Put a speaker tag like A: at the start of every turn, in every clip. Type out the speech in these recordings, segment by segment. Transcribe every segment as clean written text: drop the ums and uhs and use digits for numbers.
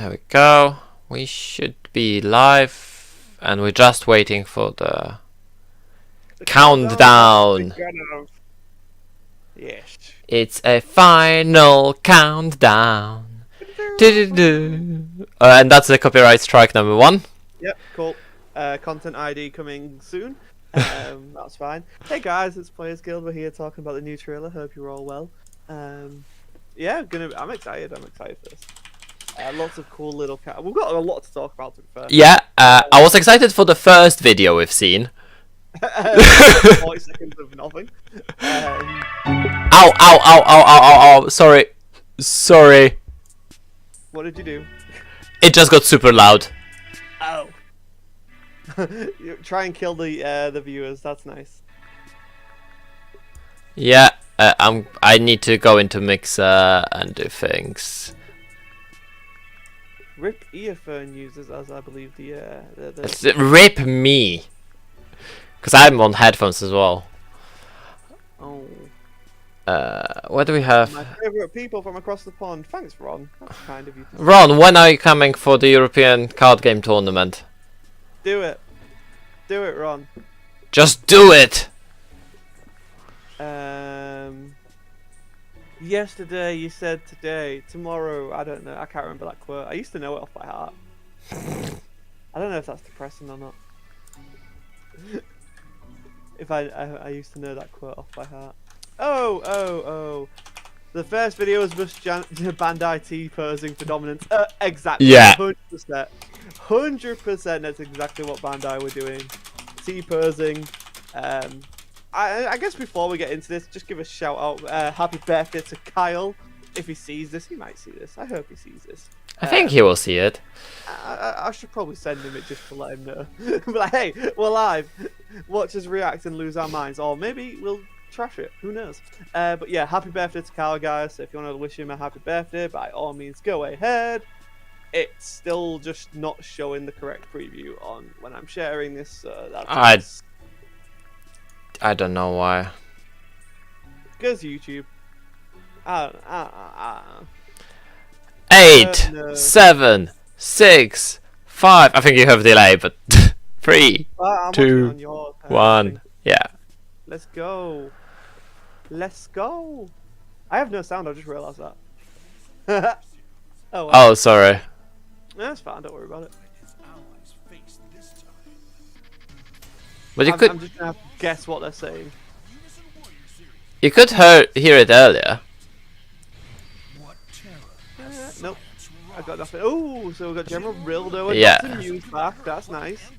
A: There we go. We should be live, and we're just waiting for the countdown.
B: Yes.
A: It's a final countdown. And that's the copyright strike number 1.
B: Yep, cool. Content ID coming soon. That's fine. Hey guys, it's Players Guild. We're here talking about the new trailer. Hope you're all well. Yeah, I'm excited. I'm excited for this. Lots of cool little we've got a lot to talk about, to be fair.
A: Yeah, I was excited for the first video we've seen.
B: 40 seconds of nothing.
A: Ow, ow, ow, ow, ow, ow, ow. Sorry. Sorry.
B: What did you do?
A: It just got super loud.
B: Oh. You try and kill the viewers. That's nice.
A: Yeah, I need to go into Mixer and do things.
B: Rip earphone users, as I believe
A: Rip me. Because I'm on headphones as well.
B: Oh.
A: What do we have?
B: My favourite people from across the pond. Thanks, Ron. That's kind of you.
A: Ron, when are you coming for the European card game tournament?
B: Do it. Do it, Ron.
A: Just do it!
B: Yesterday you said today. Tomorrow, I don't know. I can't remember that quote. I used to know it off by heart. I don't know if that's depressing or not. If I used to know that quote off by heart. Oh. The first video was just Bandai T posing for dominance. Exactly.
A: Yeah.
B: 100%. 100%. That's exactly what Bandai were doing. T posing. I guess before we get into this, just give a shout out. Happy birthday to Kyle. If he sees this, he might see this. I hope he sees this.
A: I think he will see it.
B: I should probably send him it just to let him know. But like, hey, we're live. Watch us react and lose our minds, or maybe we'll trash it. Who knows? But yeah, happy birthday to Kyle, guys. So if you want to wish him a happy birthday, by all means, go ahead. It's still just not showing the correct preview on when I'm sharing this. So that's
A: I don't know why.
B: Goes YouTube.
A: 8,
B: no.
A: 7, 6, 5. I think you have delay, but 3,
B: I'm
A: 2,
B: on your
A: 1. Yeah.
B: Let's go. Let's go. I have no sound. I just realised that. Oh. Well.
A: Oh, sorry.
B: That's fine. Don't worry about it.
A: But you
B: I'm just gonna have to guess what they're saying.
A: You could hear it earlier.
B: Nope. I got nothing. Oh, so we got General Rildo and
A: Yeah.
B: Dr. Muse back. That's nice.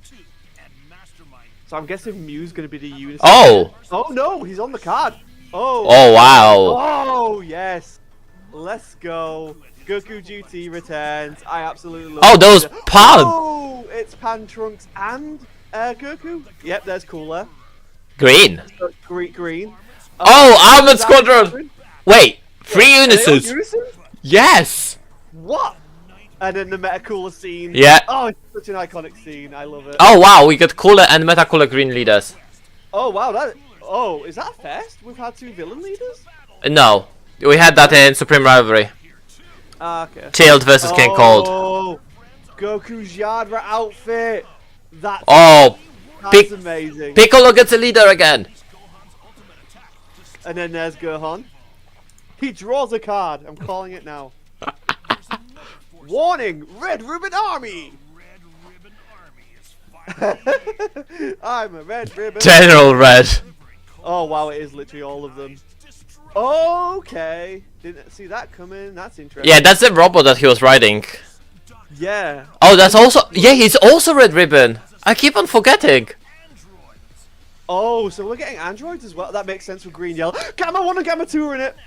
B: So I'm guessing Muse gonna be the unit.
A: Oh!
B: Oh no, he's on the card. Oh.
A: Oh, wow.
B: Oh yes. Let's go. Goku GT returns. I absolutely love.
A: Oh, those Pan!
B: Oh, it's Pan Trunks and Goku. Yep, there's Cooler.
A: Green.
B: Green.
A: Oh, Armored Squadron! Wait, 3 unisons.
B: Unison?
A: Yes!
B: What? And then the Meta Cooler scene.
A: Yeah.
B: Oh, it's such an iconic scene. I love it.
A: Oh, wow, we got Cooler and Meta Cooler Green leaders.
B: Oh, wow. Oh, is that first? We've had 2 villain leaders?
A: No, we had that in Supreme Rivalry.
B: Ah, okay.
A: Tailed versus King Cold.
B: Oh, Goku's Yadra outfit. That's amazing.
A: Piccolo gets a leader again.
B: And then there's Gohan. He draws a card. I'm calling it now. Warning! Red Ribbon Army! I'm a Red Ribbon.
A: General Red.
B: Oh wow, it is literally all of them. Okay. Didn't see that coming. That's interesting.
A: Yeah, that's the robot that he was riding.
B: Yeah.
A: Oh, that's also... Yeah, he's also Red Ribbon. I keep on forgetting.
B: Oh, so we're getting androids as well. That makes sense with green, yellow. Gamma 1 and Gamma 2 are in it.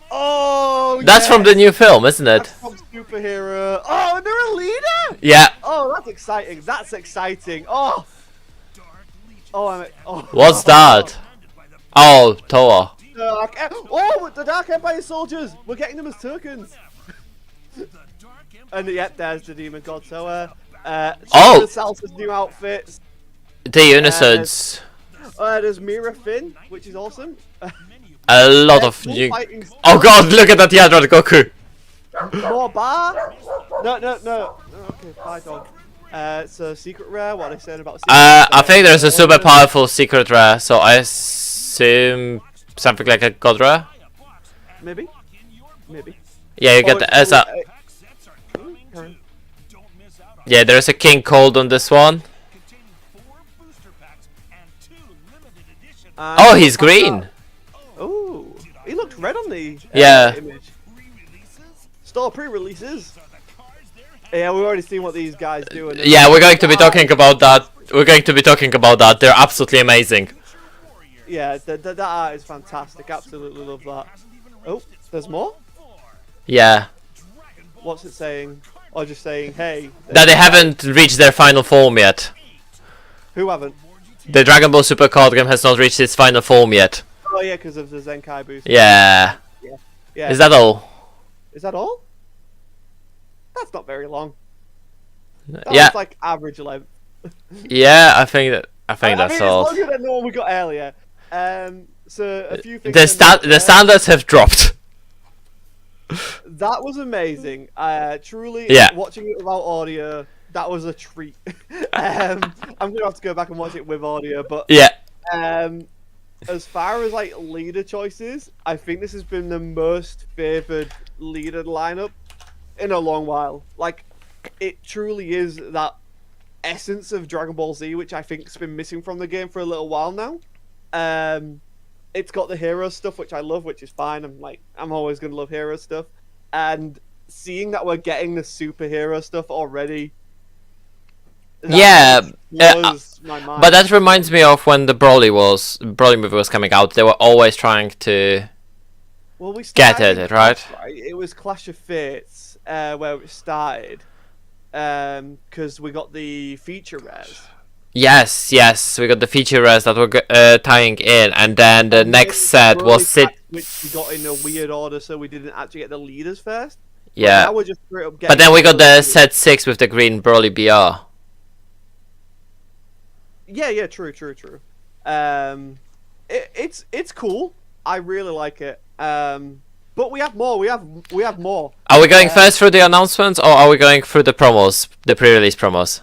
B: Oh,
A: That's from the new film, isn't it?
B: That's from Superhero. Oh, and they're a leader?
A: Yeah.
B: Oh, that's exciting. That's exciting. Oh. Oh,
A: What's that? Oh, Towa.
B: The Dark Empire soldiers. We're getting them as tokens. And yep, there's the Demon God Towa. Salsa's new outfits.
A: The unisons.
B: There's Mira Finn, which is awesome.
A: A lot of new... Oh god, look at that Yadra Goku.
B: More bar? No. Okay, bye, dog. It's a secret rare. What are they saying about secret
A: I think there's a super powerful secret rare, so I assume something like a god rare.
B: Maybe.
A: Yeah, you get the as a. Yeah, there's a king cold on this one. Oh, he's green.
B: Oh, he looked red on the image. Store pre-releases. Yeah, we've already seen what these guys do.
A: Yeah, we're going to be talking about that. They're absolutely amazing.
B: Yeah, that art is fantastic. Absolutely love that. Oh, there's more?
A: Yeah.
B: What's it saying? Or just saying, hey.
A: That they haven't reached their final form yet.
B: Who haven't?
A: The Dragon Ball Super card game has not reached its final form yet.
B: Oh yeah, because of the Zenkai boost.
A: Yeah.
B: Yeah.
A: Is that all?
B: Is that all? That's not very long.
A: That's
B: like average length.
A: Yeah, I think that's all.
B: It's longer than the one we got earlier. So a few things.
A: The standards have dropped.
B: That was amazing. Truly, watching it without audio, that was a treat. I'm gonna have to go back and watch it with audio, but
A: yeah.
B: As far as like leader choices, I think this has been the most favored leader lineup in a long while. Like, it truly is that essence of Dragon Ball Z, which I think's been missing from the game for a little while now. It's got the hero stuff, which I love, which is fine. I'm always gonna love hero stuff, and seeing that we're getting the superhero stuff already.
A: Yeah,
B: my mind.
A: But that reminds me of when the Broly movie was coming out. They were always trying to get at it, right?
B: It was Clash of Fates where it started, because we got the feature rares.
A: Yes, we got the feature rares that were tying in, and then the next set was
B: which we got in a weird order, so we didn't actually get the leaders first.
A: Yeah,
B: but, just
A: but then we got the set 6 with the green Broly BR.
B: Yeah, true. It's cool. I really like it. But we have more. We have more.
A: Are we going first through the announcements, or are we going through the promos, the pre-release promos?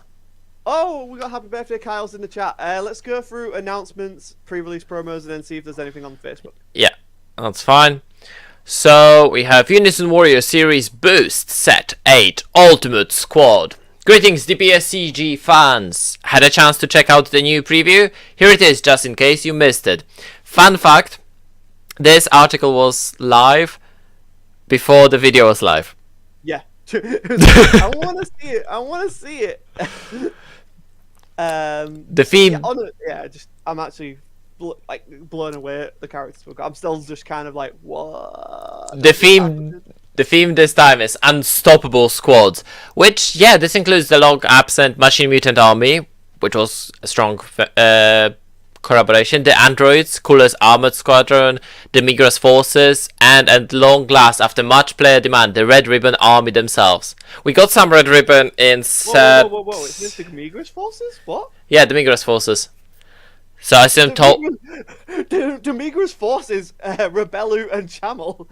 B: Oh, we got Happy Birthday Kyle's in the chat. Let's go through announcements, pre-release promos, and then see if there's anything on Facebook.
A: Yeah, that's fine. So we have Unison Warrior Series Boost Set 8 Ultimate Squad. Greetings DBSCG fans! Had a chance to check out the new preview? Here it is, just in case you missed it. Fun fact, this article was live before the video was live.
B: Yeah. I want to see it.
A: The theme...
B: I'm actually blown away at the characters. I'm still just kind of like, what?
A: The theme this time is Unstoppable Squads, which, yeah, this includes the long-absent Machine Mutant Army, which was a strong collaboration, the Androids, Cooler's Armored Squadron, the Migros Forces, and at long last, after much player demand, the Red Ribbon Army themselves. We got some Red Ribbon in set...
B: Whoa, is this the Migros Forces? What?
A: Yeah, the Migros Forces. So I assume
B: the Migros Forces, Rebellu and Chamel.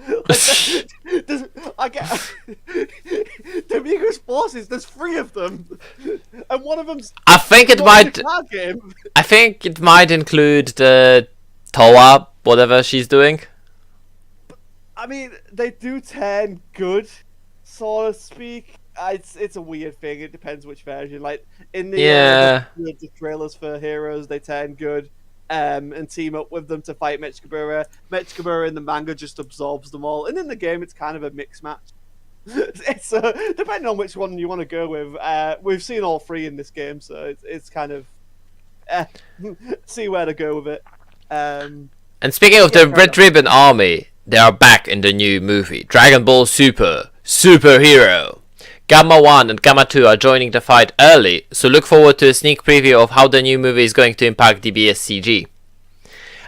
B: The Migros Forces, there's 3 of them, and one of them's.
A: I think it might include the Towa, whatever she's doing.
B: I mean, they do turn good, so to speak. It's a weird thing. It depends which version. Like in the trailers for Heroes, they turn good, and team up with them to fight Mechikabura. Mechikabura in the manga just absorbs them all, and in the game, it's kind of a mixed match. It's depending on which one you want to go with. We've seen all 3 in this game, so it's kind of see where to go with it.
A: And speaking of the Red Ribbon Army, they are back in the new movie Dragon Ball Superhero. Gamma 1 and Gamma 2 are joining the fight early, so look forward to a sneak preview of how the new movie is going to impact DBSCG.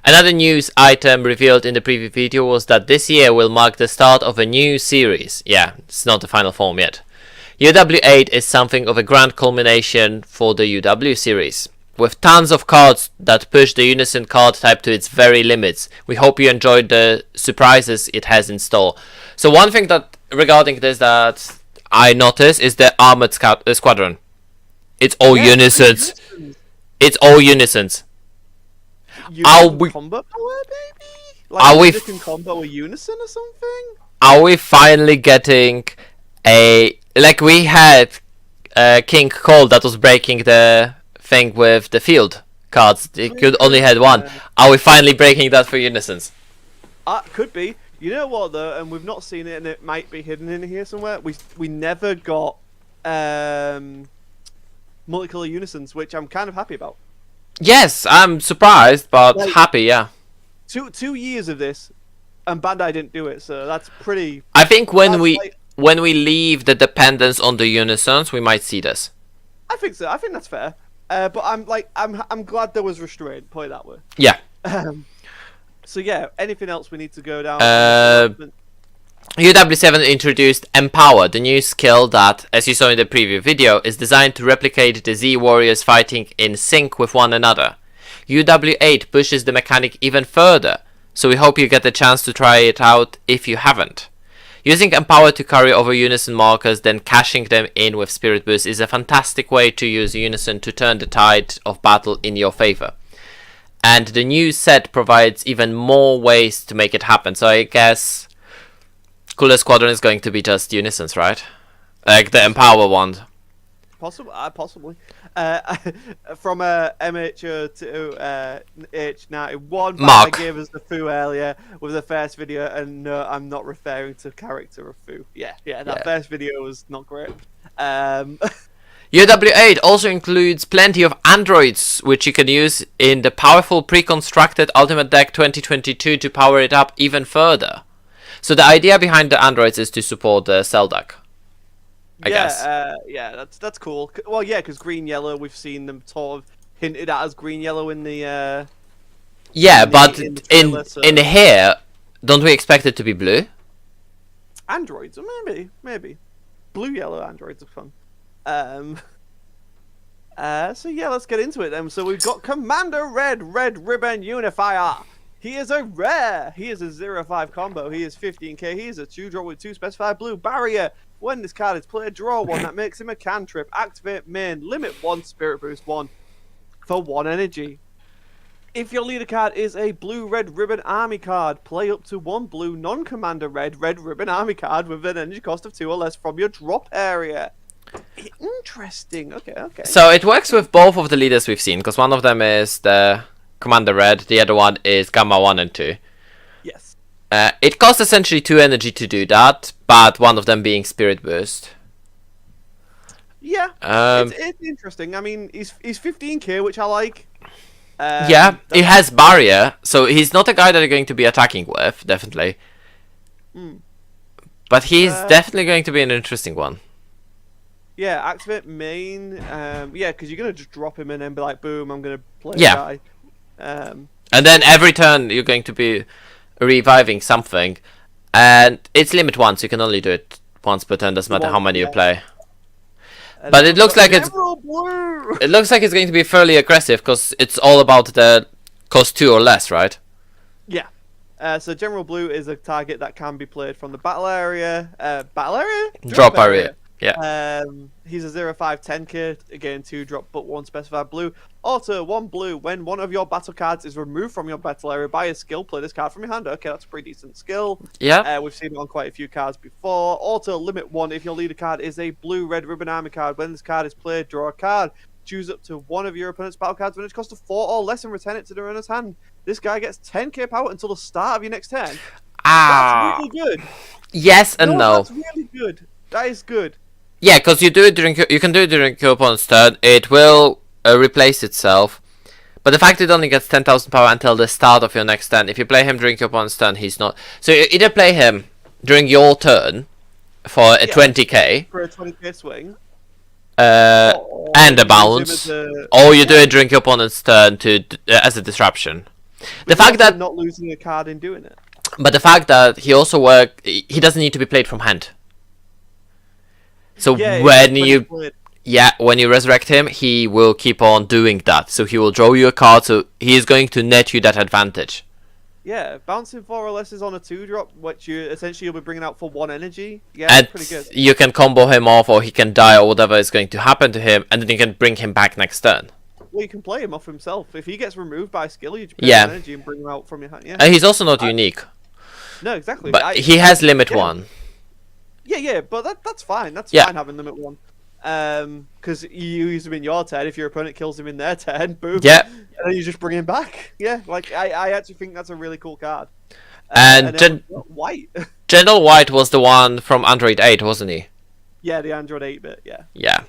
A: Another news item revealed in the preview video was that this year will mark the start of a new series. Yeah, it's not the final form yet. UW8 is something of a grand culmination for the UW series. with tons of cards that push the Unison card type to its very limits. We hope you enjoyed the surprises it has in store. So one thing that regarding this that I noticed is the Armored Squadron. It's all Unisons. It's all Unisons. Are we
B: combo power, baby? Like can combo a Unison or something?
A: Are we finally getting a like we had King Cole that was breaking the thing with the field cards? It could only had one. Are we finally breaking that for Unisons?
B: Could be. You know what though, and we've not seen it, and it might be hidden in here somewhere. We never got multicolor Unisons, which I'm kind of happy about.
A: Yes, I'm surprised, but
B: like,
A: happy, yeah.
B: 2 years of this, and Bandai didn't do it, so that's pretty.
A: I think when we leave the dependence on the Unisons, we might see this.
B: I think so. I think that's fair. But I'm glad there was restraint. Put it that way.
A: Yeah.
B: So yeah, anything else we need to go down?
A: UW7 introduced Empower, the new skill that, as you saw in the preview video, is designed to replicate the Z warriors fighting in sync with one another. UW8 pushes the mechanic even further, so we hope you get the chance to try it out if you haven't. Using Empower to carry over Unison markers, then cashing them in with Spirit Boost is a fantastic way to use Unison to turn the tide of battle in your favor. And the new set provides even more ways to make it happen, so I guess Cooler Squadron is going to be just Unisons, right? Like the Empower one.
B: Possibly. From MH to H91,
A: Mark
B: gave us the Fu earlier with the first video, and no, I'm not referring to character of Fu. Yeah, that first video was not great.
A: UW8 also includes plenty of androids, which you can use in the powerful pre-constructed Ultimate Deck 2022 to power it up even further. So the idea behind the androids is to support the cell deck, I guess.
B: Yeah, that's cool. Well, yeah, because green yellow, we've seen them sort of hinted at as green yellow in the.
A: Yeah, but in here, don't we expect it to be blue?
B: Androids, or maybe blue yellow androids are fun. So yeah, let's get into it then. So we've got Commander Red Ribbon Unifier. He is a rare. He is a 0/5 combo. He is 15k. He is a 2-drop with 2 specified blue barrier. When this card is played, draw 1. That makes him a cantrip. Activate main. Limit 1. Spirit boost 1 for 1 energy. If your leader card is a blue Red Ribbon Army card, play up to 1 blue non-commander Red Ribbon Army card with an energy cost of 2 or less from your drop area. Interesting. Okay.
A: So it works with both of the leaders we've seen, because one of them is the Commander Red, the other one is Gamma 1 and 2.
B: Yes.
A: It costs essentially 2 energy to do that, but one of them being Spirit Boost.
B: Yeah, it's interesting. I mean, he's 15k, which I like.
A: Yeah, he has barrier, so he's not a guy that you're going to be attacking with, definitely. But he's definitely going to be an interesting one.
B: Yeah, activate main. Yeah, because you're gonna just drop him and then be like, boom, I'm gonna play a guy.
A: And then every turn you're going to be reviving something, and it's limit 1, so you can only do it once per turn. Doesn't matter how many you play. But it looks like it's going to be fairly aggressive because it's all about the cost 2 or less, right?
B: Yeah. So General Blue is a target that can be played from the battle area. Drop area.
A: Yeah.
B: He's a 0/5 10k, again 2-drop but 1 specified blue. Auto 1 blue when one of your battle cards is removed from your battle area by a skill. Play this card from your hand. Okay, that's a pretty decent skill.
A: Yeah.
B: We've seen it on quite a few cards before. Auto limit 1 if your leader card is a blue Red Ribbon Army card. When this card is played, draw a card. Choose up to 1 of your opponent's battle cards when it's cost of 4 or less and return it to the runner's hand. This guy gets 10k power until the start of your next turn. That's really good.
A: Yes and no.
B: That's really good. That is good.
A: Yeah, because you can do it during your opponent's turn. It will replace itself. But the fact it only gets 10,000 power until the start of your next turn. If you play him during your opponent's turn, he's not. So you either play him during your turn for a 20k.
B: For a 20k swing.
A: And a bounce. Or you do it during your opponent's turn to as a disruption. The fact that
B: not losing a card in doing it.
A: But the fact that he doesn't need to be played from hand. So when Yeah, when you resurrect him, he will keep on doing that. So he will draw you a card, so he is going to net you that advantage.
B: Yeah, bouncing 4 or less is on a 2-drop, which you'll be bringing out for 1 energy. Yeah,
A: And
B: pretty good.
A: you can combo him off, or he can die, or whatever is going to happen to him, and then you can bring him back next turn.
B: Well, you can play him off himself. If he gets removed by skill, you just pay 1 energy and bring him out from your hand. Yeah.
A: And he's also not unique.
B: No, exactly.
A: But he has limit 1.
B: Yeah, but that's fine. That's fine having them at 1. Because you use them in your turn. If your opponent kills him in their turn, boom.
A: Yeah.
B: And then you just bring him back. Yeah, like I actually think that's a really cool card.
A: And
B: White.
A: General White was the one from Android 8, wasn't he?
B: Yeah, the Android 8-bit. Yeah.
A: Yeah.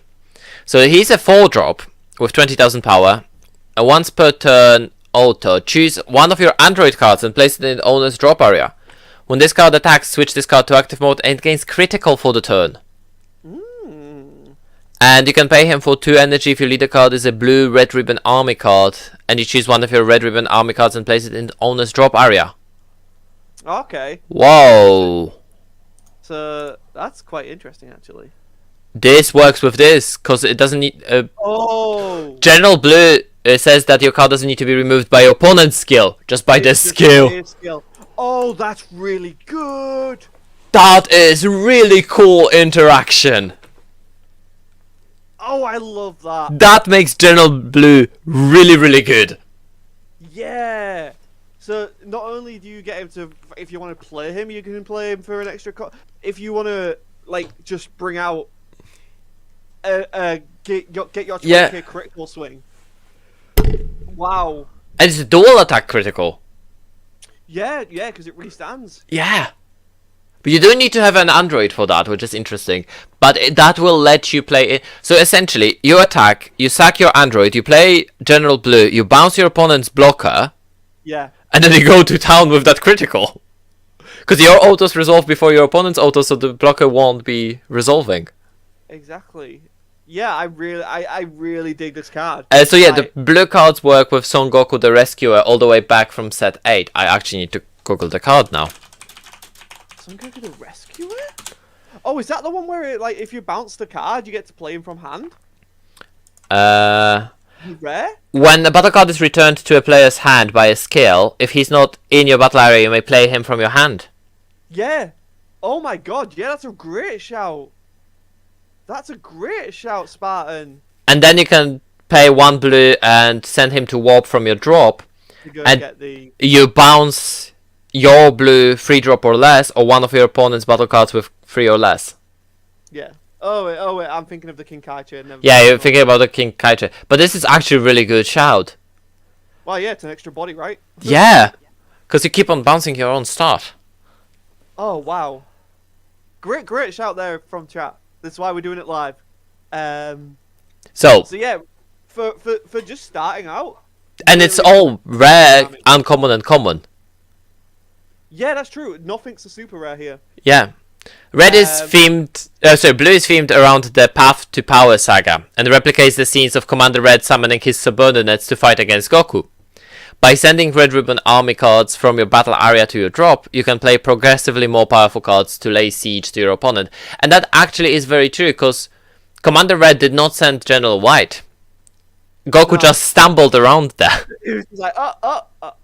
A: So he's a 4-drop with 20,000 power. A once per turn auto. Choose one of your Android cards and place it in the owner's drop area. When this card attacks, switch this card to active mode and it gains critical for the turn. And you can pay him for 2 energy if your leader card is a blue Red Ribbon Army card. And you choose one of your Red Ribbon Army cards and place it in the owner's drop area.
B: Okay.
A: Whoa.
B: So that's quite interesting, actually.
A: This works with this, because it doesn't need... General Blue says that your card doesn't need to be removed by your opponent's skill, just by the skill.
B: Oh, that's really good.
A: That is really cool interaction.
B: Oh, I love that.
A: That makes General Blue really, really good.
B: Yeah. So not only do you get him to, if you want to play him, you can play him for an extra card. If you want to, like, just bring out get your 20k critical swing. Wow.
A: And it's a dual attack critical.
B: Yeah, because it restands.
A: Yeah. But you don't need to have an Android for that, which is interesting. But that will let you play it. So essentially, you attack, you sack your Android, you play General Blue, you bounce your opponent's blocker.
B: Yeah.
A: And then you go to town with that critical. Because your autos resolve before your opponent's autos, so the blocker won't be resolving.
B: Exactly. Yeah, I really dig this card.
A: So yeah, the blue cards work with Son Goku the Rescuer all the way back from set 8. I actually need to Google the card now.
B: Son Goku the Rescuer? Oh, is that the one where, like, if you bounce the card, you get to play him from hand? Rare?
A: When a battle card is returned to a player's hand by a skill, if he's not in your battle area, you may play him from your hand.
B: Yeah. Oh my god, yeah, that's a great shout. That's a great shout, Spartan.
A: And then you can pay 1 blue and send him to warp from your drop.
B: And get the...
A: you bounce your blue 3-drop or less, or one of your opponent's battle cards with 3 or less.
B: Yeah. Oh wait, I'm thinking of the King Kaicha.
A: Yeah, you're thinking about the King Kaicha. But this is actually a really good shout.
B: Well, yeah, it's an extra body, right?
A: Yeah. Because you keep on bouncing your own stuff.
B: Oh, wow. Great shout there from chat. That's why we're doing it live. So yeah, for just starting out.
A: And
B: really,
A: it's all rare, uncommon, and common.
B: Yeah, that's true. Nothing's a super rare here.
A: Yeah. Red is themed... blue is themed around the Path to Power saga, and replicates the scenes of Commander Red summoning his subordinates to fight against Goku. By sending Red Ribbon Army cards from your battle area to your drop, you can play progressively more powerful cards to lay siege to your opponent. And that actually is very true, because Commander Red did not send General White. Goku just stumbled around there.
B: He was like,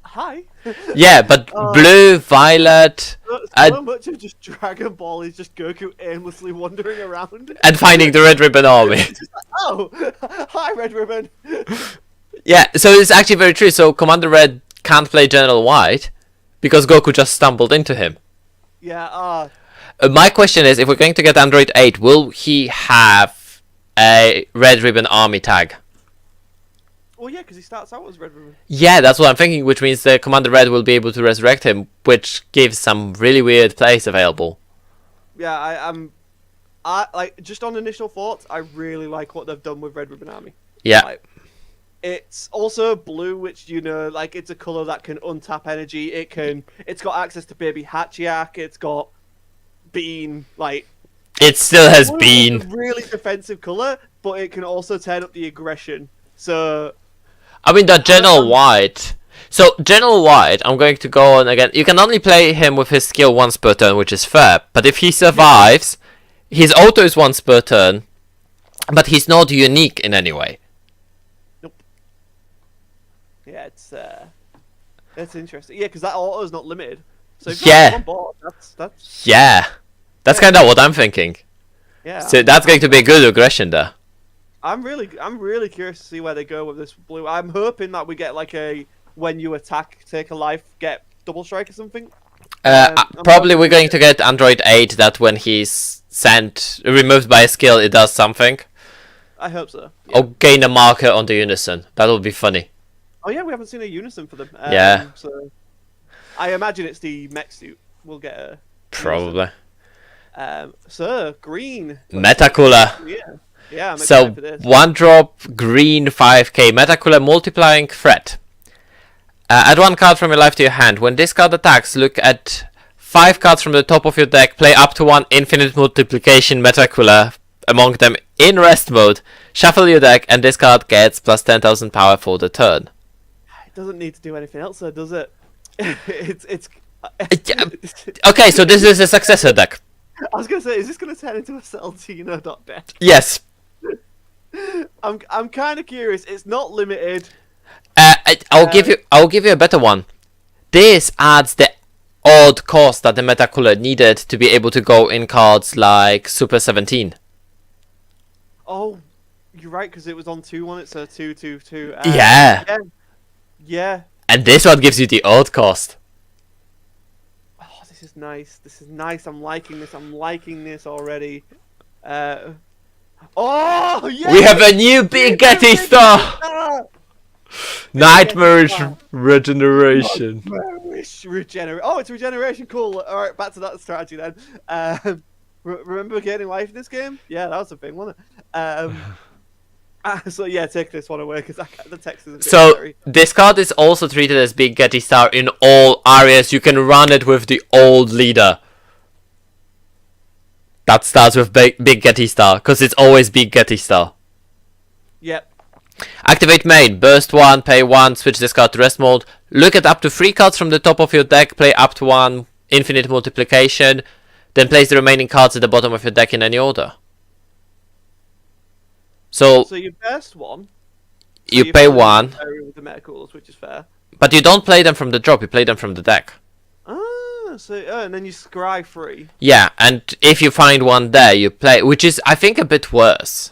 B: hi.
A: Yeah, but blue, violet...
B: So much of just Dragon Ball is just Goku aimlessly wandering around.
A: And finding the Red Ribbon Army.
B: Hi, Red Ribbon.
A: Yeah, so it's actually very true. So Commander Red can't play General White because Goku just stumbled into him.
B: Yeah,
A: my question is, if we're going to get Android 8, will he have a Red Ribbon Army tag?
B: Well, yeah, because he starts out as Red Ribbon.
A: Yeah, that's what I'm thinking, which means the Commander Red will be able to resurrect him, which gives some really weird plays available.
B: Yeah, I like, just on initial thoughts, I really like what they've done with Red Ribbon Army.
A: Yeah.
B: Like, it's also blue, which, you know, like, it's a color that can untap energy. It's got access to Baby Hachiyak. It's got Bean. Like,
A: it still has Bean.
B: It's a really defensive color, but it can also turn up the aggression. So,
A: I mean, that General White. So General White, I'm going to go on again. You can only play him with his skill once per turn, which is fair. But if he survives, his auto is once per turn. But he's not unique in any way.
B: Nope. Yeah, it's interesting. Yeah, because that auto is not limited. So if
A: Yeah.
B: you're on board, that's
A: Yeah. That's kind of what I'm thinking.
B: yeah.
A: So that's going to be a good aggression there.
B: I'm really curious to see where they go with this blue. I'm hoping that we get like a when you attack, take a life, get double strike or something.
A: Probably we're going to get Android 8 that when he's removed by a skill, it does something.
B: I hope so. Yeah.
A: Or gain a marker on the unison. That would be funny.
B: Oh yeah, we haven't seen a unison for them.
A: Yeah.
B: So I imagine it's the mech suit. We'll get a
A: Probably.
B: So green.
A: Metacooler.
B: Yeah. I'm
A: So
B: excited for this.
A: 1 drop, green 5k. Metacooler multiplying threat. Add 1 card from your life to your hand. When this card attacks, look at 5 cards from the top of your deck. Play up to 1 infinite multiplication Metacooler among them in rest mode. Shuffle your deck, and this card gets plus 10,000 power for the turn.
B: It doesn't need to do anything else, though, does it? it's.
A: Okay, so this is a successor deck.
B: I was gonna say, is this gonna turn into a Celtino deck?
A: Yes.
B: I'm kind of curious. It's not limited.
A: I'll give you a better one. This adds the odd cost that the Metacooler needed to be able to go in cards like Super 17.
B: Oh, you're right, because it was on 2-1. It's a 2/2/2.
A: Yeah.
B: Yeah.
A: And this one gives you the odd cost.
B: Oh, this is nice. This is nice. I'm liking this. I'm liking this already. Oh, yeah.
A: We have a new Big Getty Star. Nightmarish regeneration.
B: Oh, it's regeneration. Cool. All right, back to that strategy then. Remember gaining life in this game? Yeah, that was a thing, wasn't it? So yeah, take this one away because the text is a bit
A: So
B: scary.
A: this card is also treated as Big Getty Star in all areas. You can run it with the old leader. That starts with Big Getty Star because it's always Big Getty Star.
B: Yep.
A: Activate main, burst 1, pay 1, switch this card to rest mode. Look at up to 3 cards from the top of your deck, play up to 1, infinite multiplication. Then place the remaining cards at the bottom of your deck in any order. So
B: your best one.
A: you pay 1,
B: With the metacoolers, which is fair.
A: but you don't play them from the drop, you play them from the deck.
B: And then you scry 3.
A: Yeah, and if you find one there, you play, which is, I think, a bit worse.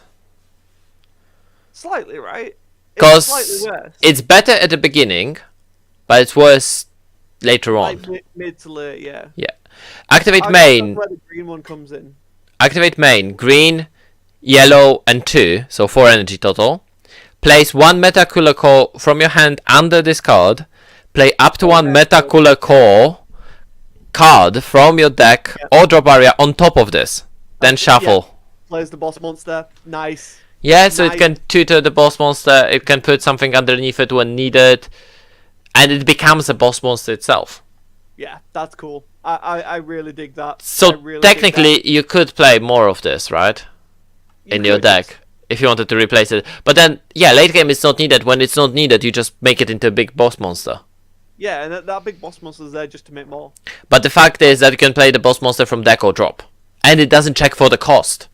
B: Slightly, right?
A: Because
B: slightly worse.
A: it's better at the beginning, but it's worse later on.
B: Like mid to late, yeah.
A: Yeah. Activate
B: I guess
A: main.
B: that's where the green one comes in.
A: Activate main. Green, yellow, and 2, so 4 energy total. Place 1 Metacooler Core from your hand under this card. Play up to 1 Metacooler Core card from your deck or drop area on top of this. Then shuffle.
B: Yeah. Plays the boss monster. Nice.
A: Yeah, so it can tutor the boss monster, it can put something underneath it when needed, and it becomes a boss monster itself.
B: Yeah, that's cool. I really dig that.
A: So
B: really
A: technically, you could play more of this, right? In your deck, if you wanted to replace it. But then, yeah, late game it's not needed. When it's not needed, you just make it into a big boss monster.
B: Yeah, and that big boss monster is there just to make more.
A: But the fact is that you can play the boss monster from deck or drop. And it doesn't check for the cost.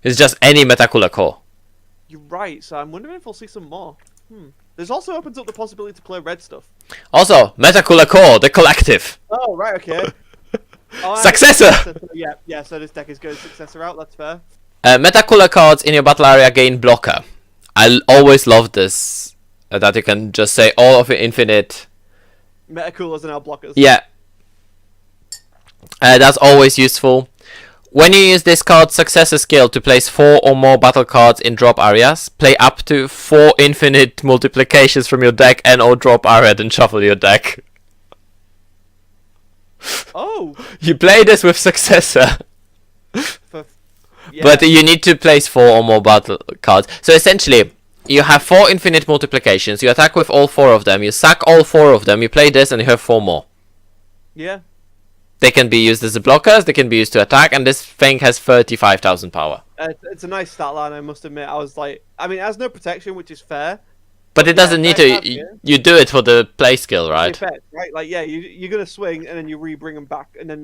A: It's just any Metacooler Core.
B: You're right, so I'm wondering if we'll see some more. This also opens up the possibility to play red stuff.
A: Also, Metacooler Core, the collective.
B: Oh, right, okay.
A: Successor!
B: Yeah, so this deck is going successor out, that's fair.
A: Metacooler cards in your battle area gain blocker. I always love this. That you can just say all of your infinite.
B: Metacoolers and our blockers.
A: Yeah. That's always useful. When you use this card's successor skill to place 4 or more battle cards in drop areas, play up to 4 infinite multiplications from your deck and or drop area, then shuffle your deck.
B: Oh!
A: You play this with successor. But you need to place 4 or more battle cards. So essentially, you have 4 infinite multiplications, you attack with all 4 of them, you sack all 4 of them, you play this and you have 4 more.
B: Yeah.
A: They can be used as blockers, they can be used to attack, and this thing has 35,000 power.
B: It's a nice stat line, I must admit. I was like, I mean, it has no protection, which is fair.
A: But it doesn't need to. You do it for the play skill, right?
B: Effect, right? Like, yeah, you're gonna swing, and then you re-bring them back, and then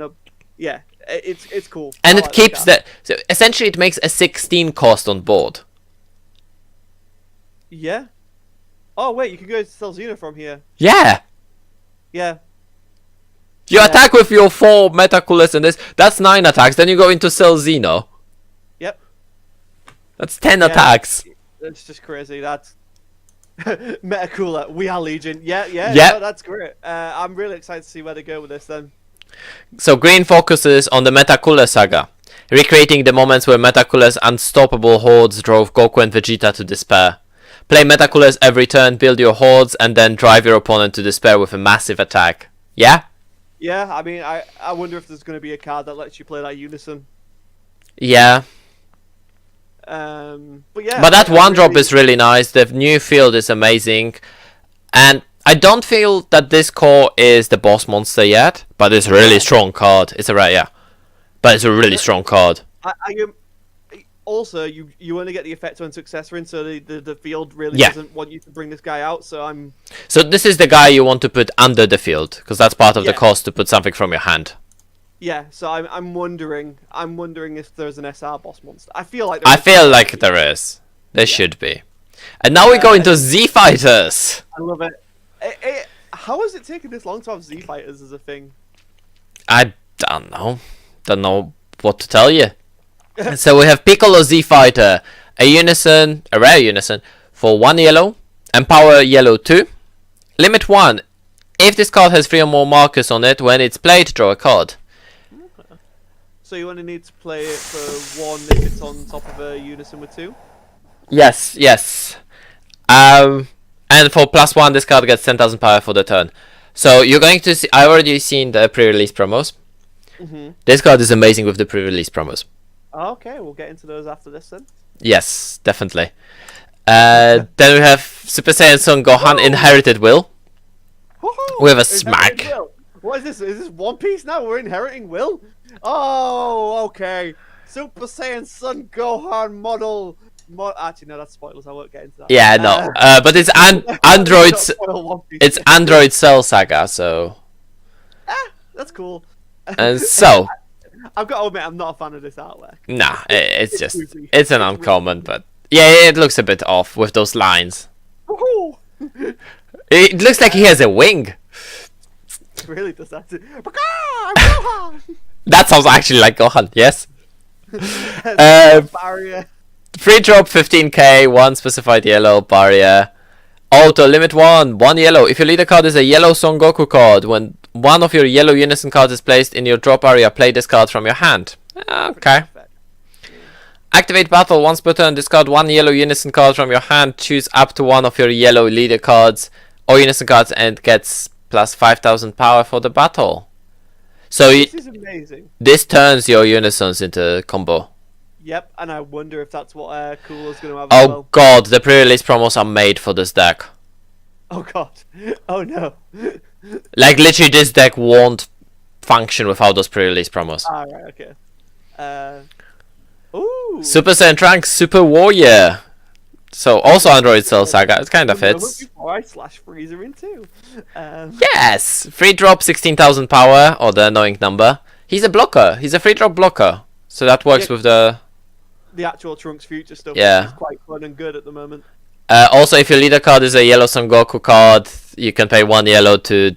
B: yeah, it's cool.
A: And
B: I
A: it
B: like
A: keeps
B: that.
A: So essentially it makes a 16 cost on board.
B: Yeah. Oh wait, you can go to Selzina from here.
A: Yeah.
B: Yeah.
A: You
B: Yeah.
A: attack with your 4 Metaculus and this. That's 9 attacks. Then you go into Selzino.
B: Yep.
A: That's 10
B: Yeah.
A: attacks.
B: It's just crazy. That's Metacooler. We are Legion. Yeah.
A: Yeah.
B: No, that's great. I'm really excited to see where they go with this then.
A: So green focuses on the Metaculus saga, recreating the moments where Metaculus' unstoppable hordes drove Goku and Vegeta to despair. Play Metaculus every turn, build your hordes, and then drive your opponent to despair with a massive attack. Yeah?
B: Yeah. I mean, I wonder if there's going to be a card that lets you play that Unison.
A: Yeah.
B: But yeah.
A: But that
B: I
A: one drop
B: really-
A: is really nice. The new field is amazing. And I don't feel that this core is the boss monster yet, but it's a really strong card. It's a rare, yeah. But it's a really strong card.
B: Also, you only get the effect when successor in, so the field really
A: Yeah.
B: doesn't want you to bring this guy out. So I'm
A: So this is the guy you want to put under the field, because that's part of the
B: Yeah.
A: cost to put something from your hand.
B: yeah. So I'm wondering if there's an SR boss monster. I feel like
A: I feel like there is. There should be. And now we go into Z Fighters.
B: I love it. How has it taken this long to have Z Fighters as a thing?
A: I don't know. Don't know what to tell you. So we have Piccolo Z Fighter, a rare unison, for 1 yellow, Empower yellow 2. Limit 1. If this card has 3 or more markers on it, when it's played, draw a card.
B: So you only need to play it for 1 if it's on top of a unison with 2.
A: Yes. And for +1, this card gets 10,000 power for the turn. So you're going to see. I already seen the pre-release promos. This card is amazing with the pre-release promos.
B: Okay, we'll get into those after this then.
A: Yes, definitely. Then we have Super Saiyan Son Gohan Inherited Will.
B: Woohoo!
A: With a
B: Inheriting
A: smack.
B: Will. What is this? Is this One Piece now? We're inheriting Will? Oh, okay. Super Saiyan Son Gohan model. Actually, no, that's spoilers. I won't get into that.
A: Yeah, no. But it's Android's.
B: Spoil One Piece.
A: It's Android Cell Saga. So
B: That's cool.
A: and so
B: I've got to admit, I'm not a fan of this artwork.
A: nah, it's just
B: goofy.
A: it's an uncommon, but yeah, it looks a bit off with those lines.
B: Woohoo!
A: It looks like he has a wing.
B: It really does that. Gohan!
A: That sounds actually like Gohan. Yes.
B: Barrier.
A: Free drop 15k, 1 specified yellow barrier. Auto limit 1 yellow. If your leader card is a yellow Son Goku card, when one of your yellow unison cards is placed in your drop area, play this card from your hand. Okay. Activate battle once per turn. Discard 1 yellow unison card from your hand. Choose up to 1 of your yellow leader cards or unison cards and gets plus 5,000 power for the battle. So
B: This is amazing.
A: this turns your unisons into combo.
B: Yep, and I wonder if that's what Cooler's going to have
A: Oh
B: as well.
A: god, the pre-release promos are made for this deck.
B: Oh god. Oh no.
A: Like literally this deck won't function without those pre-release promos.
B: Alright, okay. Ooh.
A: Super Saiyan Trunks, Super Warrior. So also Android Cell Saga, it kind of fits.
B: Before I slash Freezer in two.
A: Yes! Free drop 16,000 power, or the annoying number. He's a blocker, he's a free drop blocker. So that works
B: Yeah.
A: with the...
B: The actual Trunks future stuff
A: Yeah.
B: is quite fun and good at the moment.
A: Also, if your leader card is a yellow Son Goku card, you can pay 1 yellow to...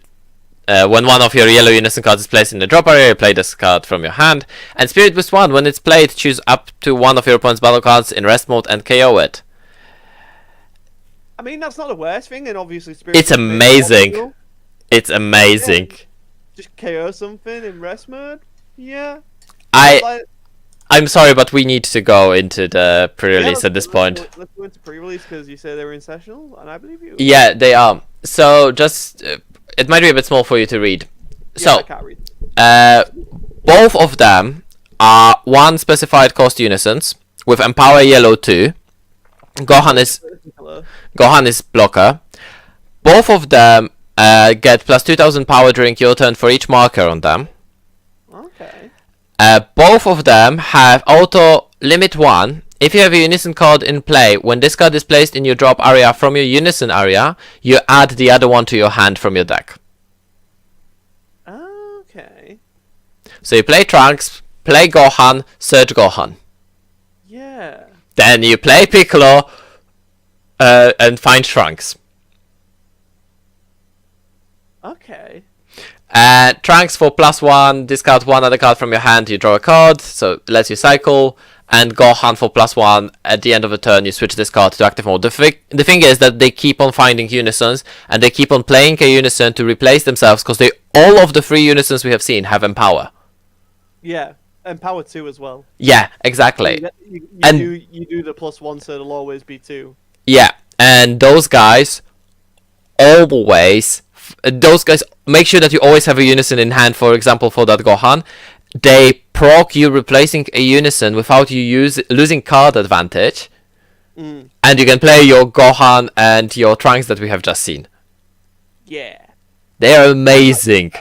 A: when one of your yellow unison cards is placed in the drop area, you play this card from your hand. And Spirit Boost 1, when it's played, choose up to 1 of your opponent's battle cards in rest mode and KO it.
B: I mean, that's not the worst thing, and obviously Spirit
A: It's
B: Boost makes it
A: amazing.
B: optional.
A: It's amazing.
B: Just KO something in rest mode. Yeah.
A: I... I'm sorry, but we need to go into the pre-release at this point.
B: Let's go into pre-release because you say they were in sessional, and I believe you.
A: Yeah, they are. So just it might be a bit small for you to read.
B: Yeah,
A: So
B: I can't read.
A: both of them are 1 specified cost unisons with Empower Yellow 2. Gohan is blocker. Both of them get plus 2,000 power during your turn for each marker on them.
B: Okay.
A: Both of them have auto limit 1. If you have a unison card in play, when this card is placed in your drop area from your unison area, you add the other one to your hand from your deck.
B: Okay.
A: So you play Trunks, play Gohan, search Gohan.
B: Yeah.
A: Then you play Piccolo and find Trunks.
B: Okay.
A: Trunks for +1, discard one other card from your hand, you draw a card, so it lets you cycle. And Gohan for +1, at the end of the turn you switch this card to active mode. The thing is that they keep on finding unisons, and they keep on playing a unison to replace themselves, because all of the 3 unisons we have seen have Empower.
B: Yeah, and power 2 as well.
A: Yeah, exactly.
B: You do the +1, so it'll always be 2.
A: Yeah, and those guys make sure that you always have a unison in hand. For example, for that Gohan, they proc you replacing a unison without you losing card advantage, and you can play your Gohan and your Trunks that we have just seen.
B: Yeah,
A: they are amazing.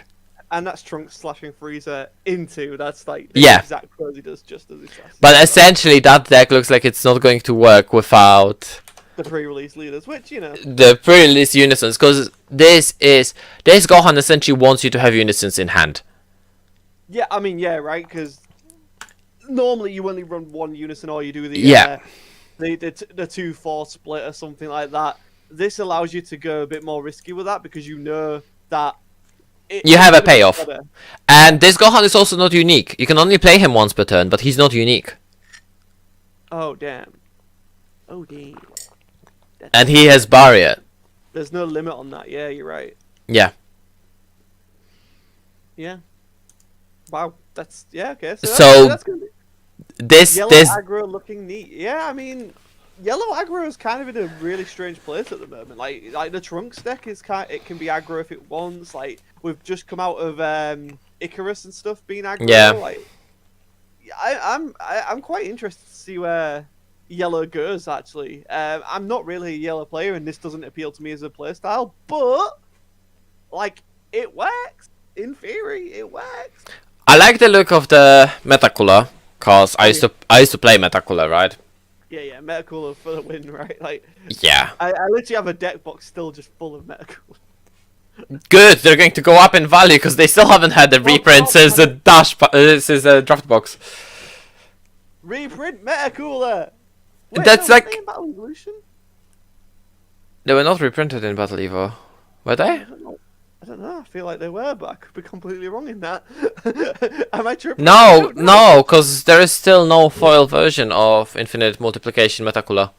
B: And that's Trunks slashing Frieza into. That's like
A: the
B: exact pose he does just as he slashes.
A: But essentially, that deck looks like it's not going to work without
B: the pre-release leaders, which
A: the pre-release unisons, because this Gohan essentially wants you to have unisons in hand.
B: Yeah, I mean, yeah, right, because normally you only run one unison, or you do the 2-4 split or something like that. This allows you to go a bit more risky with that, because you know that
A: you have a payoff. And this Gohan is also not unique. You can only play him once per turn, but he's not unique.
B: Oh damn. Oh damn.
A: And he has barrier.
B: There's no limit on that. Yeah, you're right.
A: Yeah.
B: Yeah. Wow, that's okay.
A: So
B: that's gonna be...
A: this
B: aggro looking neat. Yeah, I mean, yellow aggro is kind of in a really strange place at the moment. Like the Trunks deck is it can be aggro if it wants. Like we've just come out of Icarus and stuff being aggro.
A: Yeah.
B: Like I'm quite interested to see where yellow goes. Actually, I'm not really a yellow player, and this doesn't appeal to me as a playstyle. But like it works. In theory, it works.
A: I like the look of the Metacooler, cause I used to play Metacooler, right?
B: Yeah, Metacooler for the win, right? Like,
A: yeah.
B: I literally have a deck box still just full of Metacooler.
A: Good, they're going to go up in value because they still haven't had the reprint since the draft box.
B: Reprint Metacooler. Wait,
A: That's
B: no,
A: like
B: in Battle Evolution?
A: They were not reprinted in Battle Evo, were they?
B: I don't know. I feel like they were, but I could be completely wrong in that. Am I tripping?
A: No, because there is still no foil version of Infinite Multiplication Metacooler.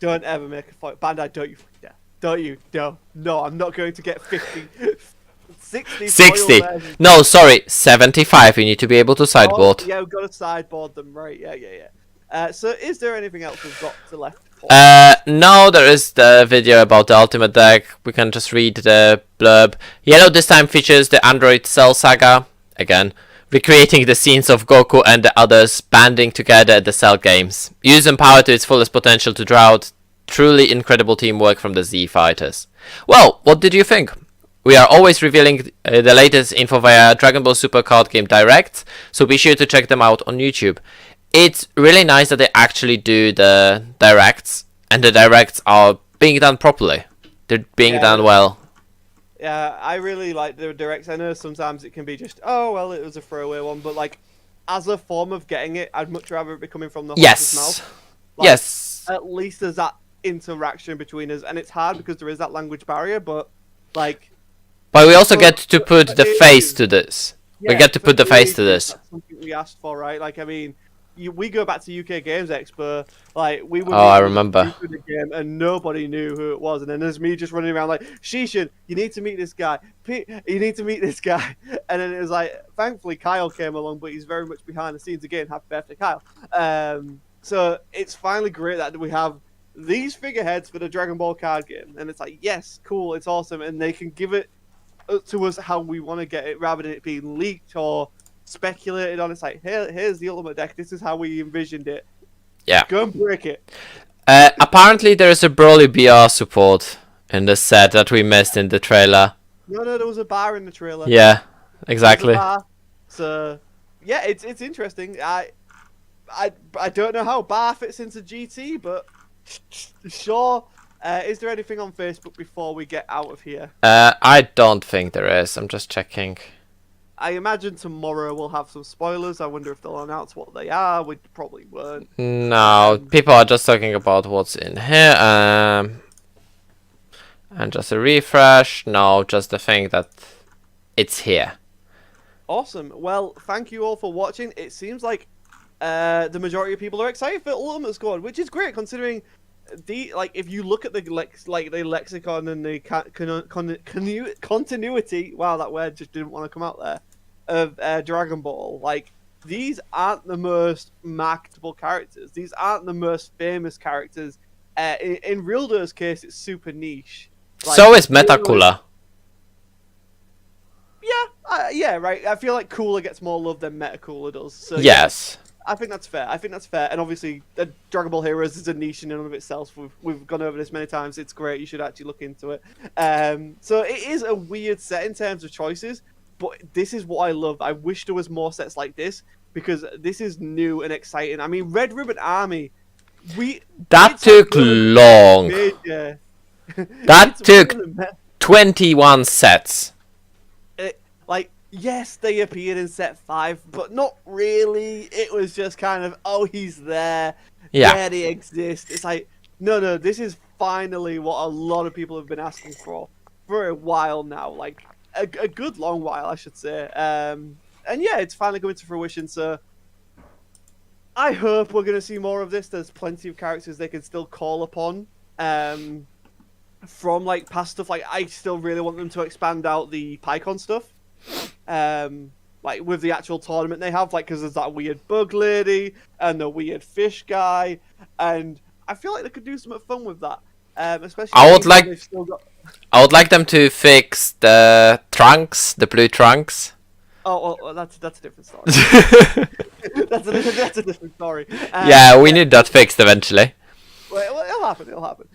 B: Don't ever make a foil. Bandai, don't you? Yeah. Don't you? No, I'm not going to get 50, 60.
A: No, sorry, 75. You need to be able to sideboard.
B: Oh, yeah, we've got to sideboard them, right? Yeah. So, is there anything else we've got to left?
A: No, there is the video about the Ultimate deck. We can just read the blurb. Yellow this time features the Android Cell Saga, again, recreating the scenes of Goku and the others banding together at the Cell games. Use Empower to its fullest potential to draw out truly incredible teamwork from the Z Fighters. Well, what did you think? We are always revealing the latest info via Dragon Ball Super Card Game Direct, so be sure to check them out on YouTube. It's really nice that they actually do the directs, and the directs are being done properly. They're being done well.
B: Yeah, I really like the directs. I know sometimes it can be just, oh, well, it was a throwaway one, but like, as a form of getting it, I'd much rather it be coming from the horse's mouth. Like,
A: yes.
B: At least there's that interaction between us, and it's hard because there is that language barrier, but like...
A: But we also get to put the face to this.
B: Yeah,
A: we get to put the face to this.
B: That's something we asked for, right? Like, I mean... we go back to UK Games Expo, like we were.
A: Oh, I remember.
B: The game and nobody knew who it was, and then there's me just running around like, Shishin, you need to meet this guy. Pete, you need to meet this guy. And then it was like, thankfully Kyle came along, but he's very much behind the scenes again. Happy birthday, Kyle. So it's finally great that we have these figureheads for the Dragon Ball card game, and it's like, yes, cool, it's awesome, and they can give it to us how we want to get it, rather than it being leaked or speculated on. It's like, here's the Ultimate deck, this is how we envisioned it.
A: Yeah.
B: Go and break it.
A: Apparently there is a Broly BR support in the set that we missed in the trailer.
B: No, there was a bar in the trailer.
A: Yeah, exactly.
B: So, yeah, it's interesting. I don't know how bar fits into GT, but sure. Is there anything on Facebook before we get out of here?
A: I don't think there is. I'm just checking.
B: I imagine tomorrow we'll have some spoilers. I wonder if they'll announce what they are. We probably won't.
A: No, people are just talking about what's in here. And just a refresh. No, just the thing that it's here.
B: Awesome. Well, thank you all for watching. It seems like the majority of people are excited for Ultimate Squad, which is great considering if you look at the lexicon and the continuity. Wow, that word just didn't want to come out there. Of Dragon Ball, like these aren't the most marketable characters. These aren't the most famous characters. In Rildo's case, it's super niche. Like,
A: so is Metacooler.
B: Yeah, right. I feel like Cooler gets more love than Metacooler does. So,
A: yes.
B: Yeah, I think that's fair. And obviously, Dragon Ball Heroes is a niche in and of itself. We've gone over this many times. It's great. You should actually look into it. So it is a weird set in terms of choices, but this is what I love. I wish there was more sets like this because this is new and exciting. I mean, Red Ribbon Army.
A: That took long. That took 21 sets.
B: Yes, they appeared in set 5, but not really. It was just kind of, oh, he's there. Yeah, they exist. It's like, no, this is finally what a lot of people have been asking for a while now. Like, a good long while, I should say. And yeah, it's finally coming to fruition, so I hope we're going to see more of this. There's plenty of characters they can still call upon from, like, past stuff. Like, I still really want them to expand out the PyCon stuff. Like with the actual tournament they have, like, because there's that weird bug lady and the weird fish guy, and I feel like they could do something fun with that. Especially I would
A: like them to fix the trunks, the blue trunks.
B: Oh, well, that's a different story. that's a different story.
A: Yeah, we need that fixed eventually.
B: Well, it'll happen.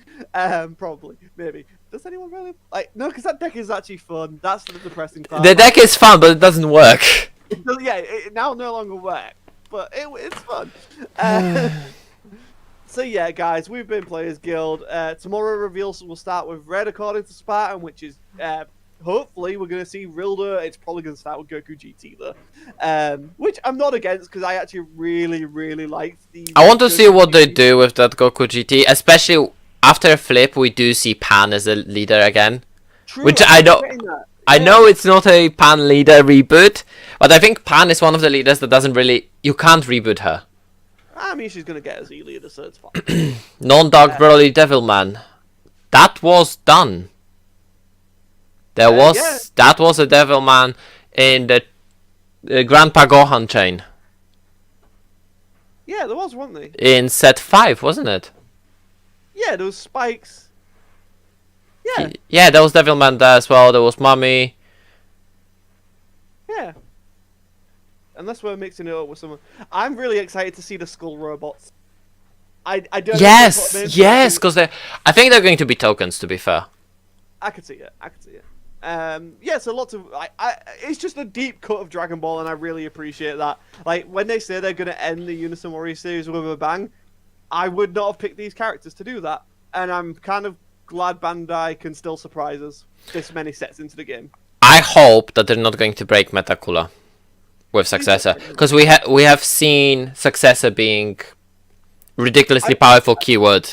B: Probably, maybe. Does anyone really no? Because that deck is actually fun. That's the depressing part.
A: The deck is fun, but it doesn't work.
B: It now no longer works, but it's fun. So yeah, guys, we've been Players Guild. Tomorrow reveals will start with Red according to Spartan, which is hopefully we're going to see Rildo. It's probably going to start with Goku GT though, which I'm not against because I actually really like these.
A: I want to see what they do with that Goku GT, especially after a flip. We do see Pan as a leader again,
B: True,
A: which I know it's not a Pan leader reboot, but I think Pan is one of the leaders that doesn't really. You can't reboot her.
B: I mean, she's going to get a Z leader, so it's fine.
A: Non-Dark Broly Devilman. That was done. That was a Devilman in the Grandpa Gohan chain.
B: Yeah, there was, wasn't there?
A: In set 5, wasn't it?
B: Yeah, there was Spikes. Yeah.
A: Yeah, there was Devilman there as well. There was Mummy.
B: Yeah. Unless we're mixing it up with someone. I'm really excited to see the Skull Robots. I don't.
A: Yes, because I think they're going to be tokens. To be fair.
B: I could see it. Yeah, so lots of it's just a deep cut of Dragon Ball, and I really appreciate that. Like when they say they're going to end the Unison Warrior series with a bang, I would not have picked these characters to do that, and I'm kind of glad Bandai can still surprise us this many sets into the game.
A: I hope that they're not going to break Metacooler with Successor, because we have seen Successor being ridiculously powerful keyword.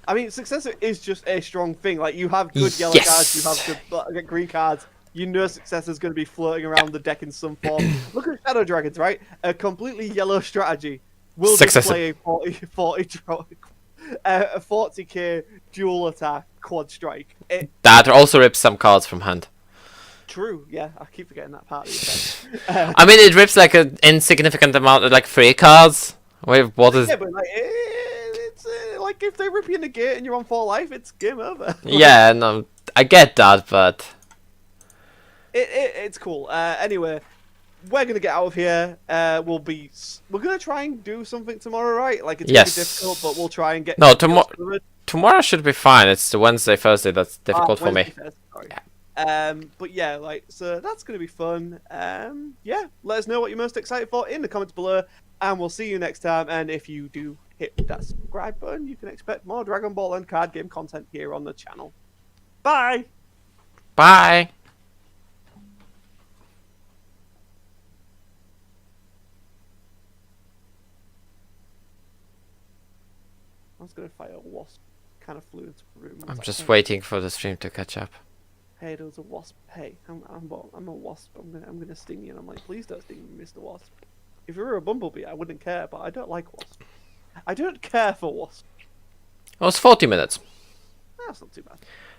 B: I mean, Successor is just a strong thing. Like, you have good yellow cards, you have good green cards. You know Successor's going to be floating around the deck in some form. Look at Shadow Dragons, right? A completely yellow strategy will display a 40k dual attack quad strike.
A: That also rips some cards from hand.
B: True, yeah. I keep forgetting that part of the
A: I mean, it rips like an insignificant amount, like 3 cards. Wait, what is?
B: Yeah, but like, it's like if they rip you in the gate and you're on 4 life, it's game over.
A: Yeah, no, I get that, but
B: it's cool. Anyway, we're gonna get out of here. We're gonna try and do something tomorrow, right? Like it's gonna be difficult, but we'll try and get.
A: No, tomorrow should be fine. It's the Wednesday, Thursday that's difficult for me.
B: Thursday, sorry. But yeah, like, so that's gonna be fun. Yeah, let us know what you're most excited for in the comments below, and we'll see you next time. And if you do hit that subscribe button, you can expect more Dragon Ball and card game content here on the channel. Bye.
A: Bye.
B: I was gonna fight a wasp. Kind of flew into the room. I was
A: I'm
B: like,
A: just
B: hey,
A: waiting for the stream to catch up.
B: hey, there was a wasp. Hey, I'm a wasp. I'm gonna sting you. And I'm like, please don't sting me, Mr. Wasp. If you were a bumblebee, I wouldn't care, but I don't like wasps. I don't care for wasps.
A: It was 40 minutes.
B: That's not too bad.